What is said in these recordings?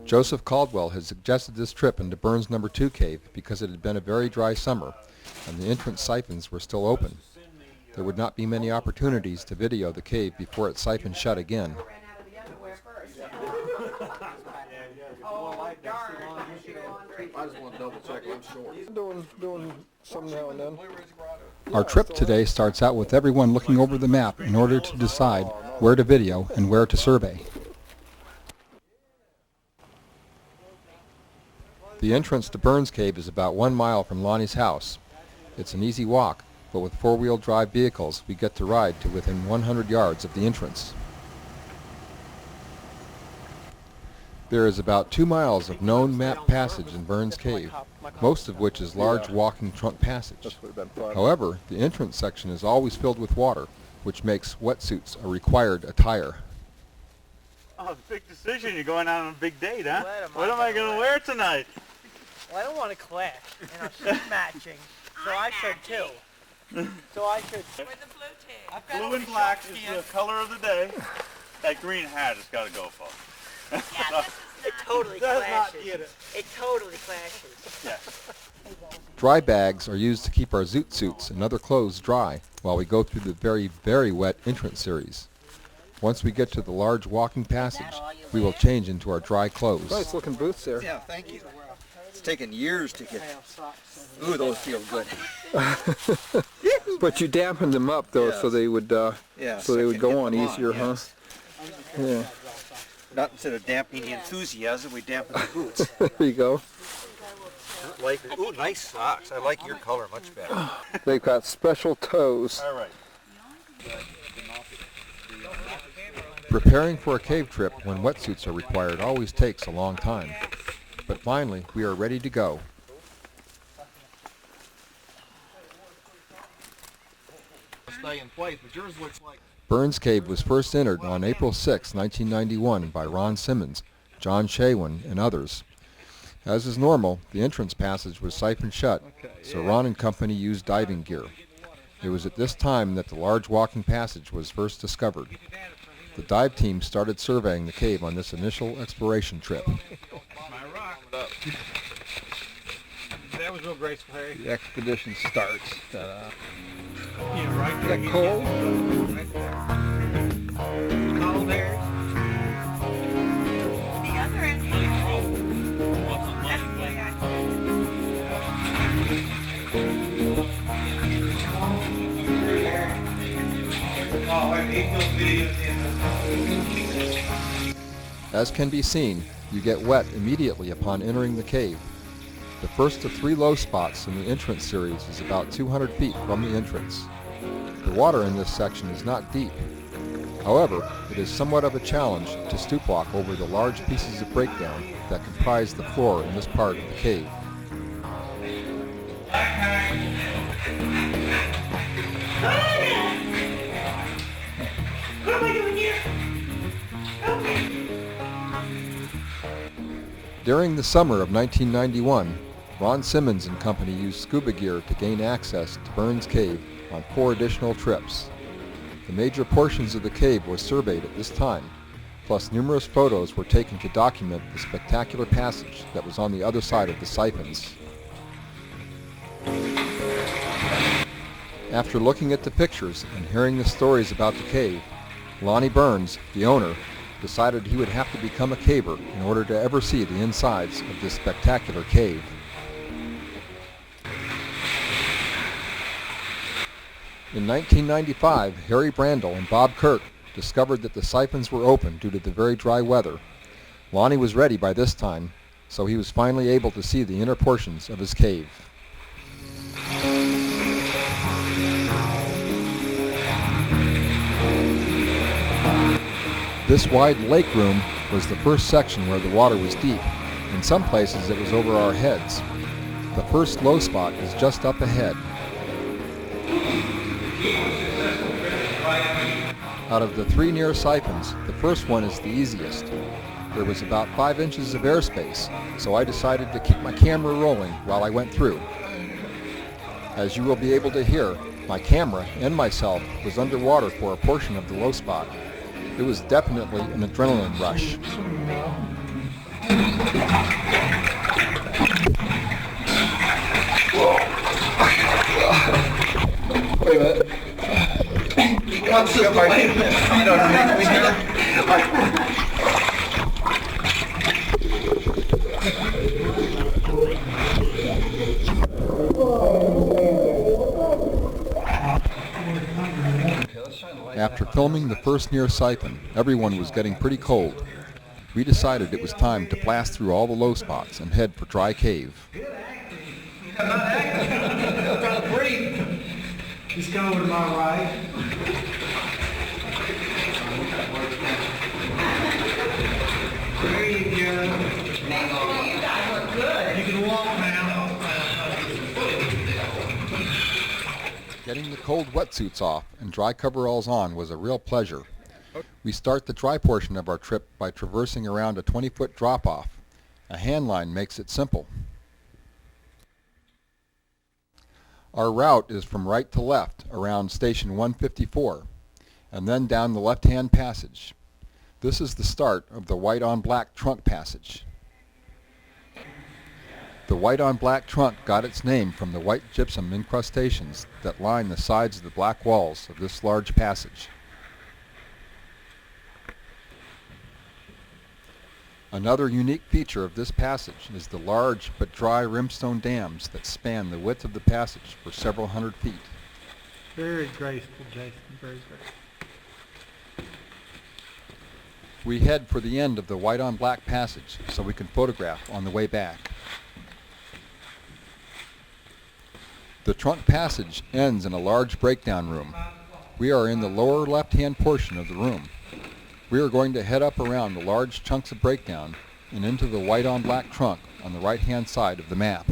Joseph Caldwell had suggested this trip into Burns No. 2 cave because it had been a very dry summer and the entrance siphons were still open. There would not be many opportunities to video the cave before it siphoned shut again. I just want to double check. I'm short. Doing some now and then. Our trip today starts out with everyone looking over the map in order to decide where to video and where to survey. The entrance to Burns Cave is about 1 mile from Lonnie's house. It's an easy walk, but with four-wheel drive vehicles we get to ride to within 100 yards of the entrance. There is about 2 miles of known map passage in Burns Cave, most of which is large walking trunk passage. However, the entrance section is always filled with water, which makes wetsuits a required attire. Oh, it's a big decision. You're going out on a big date, huh? What am I going to wear tonight? Well, I don't want to clash, and I'm matching, so I should too. So I should. With the blue tag. Blue and black is the color of the day. That green hat has got to go, folks. Yeah, this is It totally clashes. It totally clashes. Yes. Dry bags are used to keep our zoot suits and other clothes dry while we go through the very, very wet entrance series. Once we get to the large walking passage, we will change into our dry clothes. Nice looking boots there. Yeah, thank you. It's taken years to get. Ooh, those feel good. But you dampened them up though, Yes. so they would Yeah, so they would go on easier, yes. huh? Yeah. Not instead of dampening the enthusiasm, we dampen the boots. There you go. Ooh, nice socks. I like your color much better. They've got special toes. All right. Preparing for a cave trip when wetsuits are required always takes a long time. But finally, we are ready to go. Stay in place, but yours looks like. Burns Cave was first entered on April 6, 1991 by Ron Simmons, John Shaywin, and others. As is normal, the entrance passage was siphoned shut, so Ron and company used diving gear. It was at this time that the large walking passage was first discovered. The dive team started surveying the cave on this initial exploration trip. That was real graceful, Harry. The expedition starts. Yeah, right Is that cold? Cold, Harry. the other end. As can be seen, you get wet immediately upon entering the cave. The first of 3 low spots in the entrance series is about 200 feet from the entrance. The water in this section is not deep. However, it is somewhat of a challenge to stoop walk over the large pieces of breakdown that comprise the floor in this part of the cave. What am I doing here? During the summer of 1991, Ron Simmons and company used scuba gear to gain access to Burns Cave on 4 additional trips. The major portions of the cave were surveyed at this time, plus numerous photos were taken to document the spectacular passage that was on the other side of the siphons. After looking at the pictures and hearing the stories about the cave, Lonnie Burns, the owner, decided he would have to become a caver in order to ever see the insides of this spectacular cave. In 1995, Harry Brandel and Bob Kirk discovered that the siphons were open due to the very dry weather. Lonnie was ready by this time, so he was finally able to see the inner portions of his cave. This wide lake room was the first section where the water was deep. In some places it was over our heads. The first low spot is just up ahead. Out of the 3 near siphons, the first one is the easiest. There was about 5 inches of airspace, so I decided to keep my camera rolling while I went through. As you will be able to hear, my camera and myself was underwater for a portion of the low spot. It was definitely an adrenaline rush. Wait a minute. What's this way? Feet underneath me here. After filming the first near siphon, everyone was getting pretty cold. We decided it was time to blast through all the low spots and head for Dry Cave. Just come over to my right. There you go. You guys look good. You can walk now. Getting the cold wetsuits off and dry coveralls on was a real pleasure. We start the dry portion of our trip by traversing around a 20-foot drop-off. A hand line makes it simple. Our route is from right to left around station 154 and then down the left-hand passage. This is the start of the white-on-black trunk passage. The white-on-black trunk got its name from the white gypsum incrustations that line the sides of the black walls of this large passage. Another unique feature of this passage is the large but dry Rimstone dams that span the width of the passage for several hundred feet. Very graceful, Jason. Very graceful. We head for the end of the white-on-black passage so we can photograph on the way back. The trunk passage ends in a large breakdown room. We are in the lower left-hand portion of the room. We are going to head up around the large chunks of breakdown and into the white-on-black trunk on the right-hand side of the map.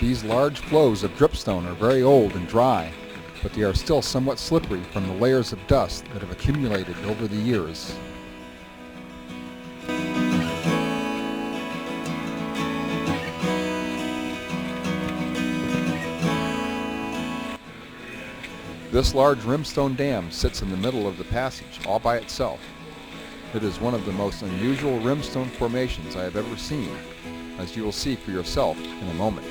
These large flows of dripstone are very old and dry, but they are still somewhat slippery from the layers of dust that have accumulated over the years. This large Rimstone dam sits in the middle of the passage all by itself. It is one of the most unusual Rimstone formations I have ever seen, as you will see for yourself in a moment.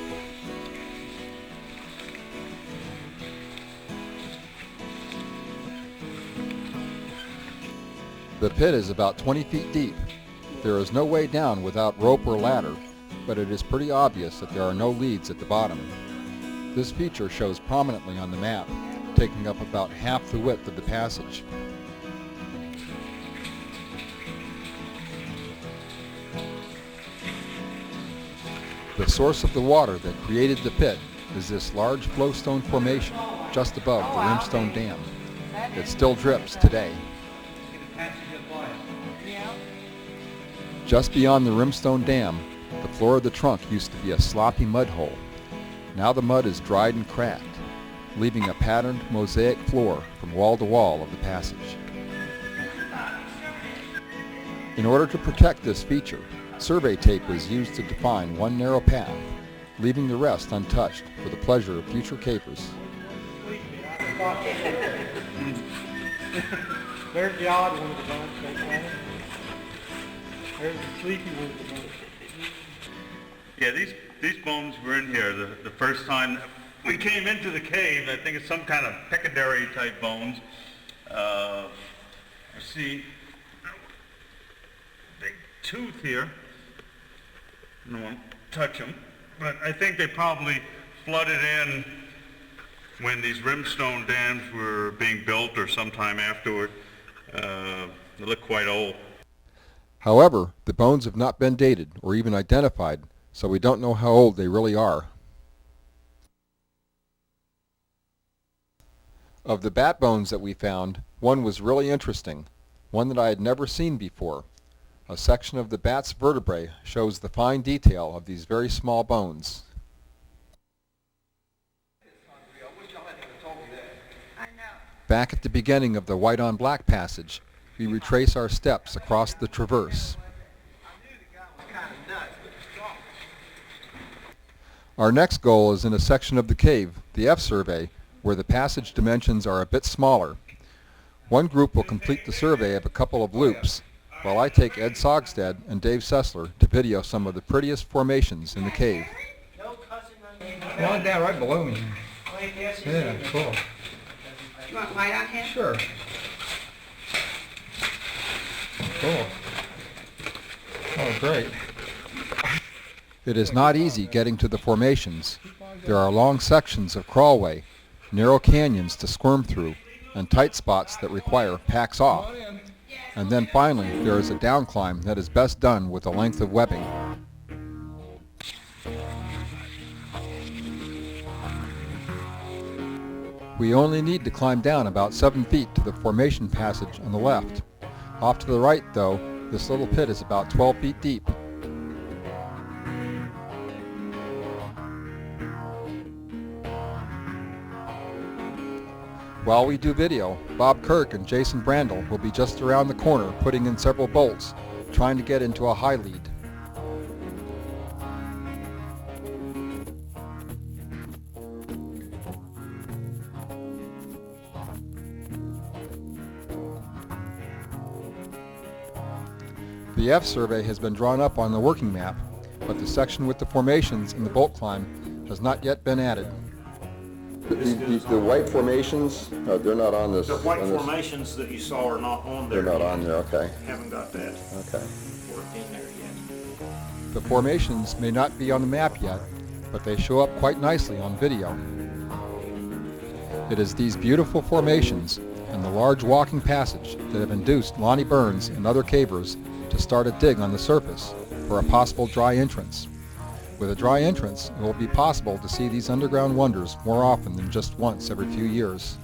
The pit is about 20 feet deep. There is no way down without rope or ladder, but it is pretty obvious that there are no leads at the bottom. This feature shows prominently on the map, taking up about half the width of the passage. The source of the water that created the pit is this large flowstone formation just above the Rimstone Dam. It still drips today. Just beyond the Rimstone Dam, the floor of the trunk used to be a sloppy mud hole. Now the mud is dried and cracked, leaving a patterned mosaic floor from wall to wall of the passage. In order to protect this feature, survey tape was used to define one narrow path, leaving the rest untouched for the pleasure of future capers. There's the odd one of the bunch. There's the sleepy one of the bunch. Yeah, these bones were in here the first time we came into the cave. I think it's some kind of pecadary type bones. I see a big tooth here. I don't want to touch them, but I think they probably flooded in when these Rimstone dams were being built or sometime afterward. They look quite old. However, the bones have not been dated or even identified, so we don't know how old they really are. Of the bat bones that we found, one was really interesting, one that I had never seen before. A section of the bat's vertebrae shows the fine detail of these very small bones. Back at the beginning of the white on black passage, we retrace our steps across the traverse. Our next goal is in a section of the cave, the F survey, where the passage dimensions are a bit smaller. One group will complete the survey of a couple of loops, while I take Ed Sogstad and Dave Sessler to video some of the prettiest formations in the cave. One down right below me. Yeah, cool. You want light on him? Sure. Cool. Oh, great. It is not easy getting to the formations. There are long sections of crawlway, narrow canyons to squirm through, and tight spots that require packs off. And then finally, there is a down climb that is best done with a length of webbing. We only need to climb down about 7 feet to the formation passage on the left. Off to the right, though, this little pit is about 12 feet deep. While we do video, Bob Kirk and Jason Brandel will be just around the corner putting in several bolts, trying to get into a high lead. The F survey has been drawn up on the working map, but the section with the formations and the bolt climb has not yet been added. The white formations, they're not on this. The white formations that you saw are not on there. They're not yet. on there, okay. Haven't got that Okay. worked in there yet. The formations may not be on the map yet, but they show up quite nicely on video. It is these beautiful formations and the large walking passage that have induced Lonnie Burns and other cavers to start a dig on the surface for a possible dry entrance. With a dry entrance, it will be possible to see these underground wonders more often than just once every few years.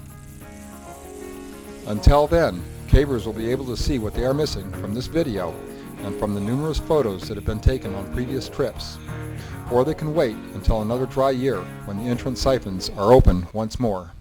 Until then, cavers will be able to see what they are missing from this video and from the numerous photos that have been taken on previous trips. Or they can wait until another dry year when the entrance siphons are open once more.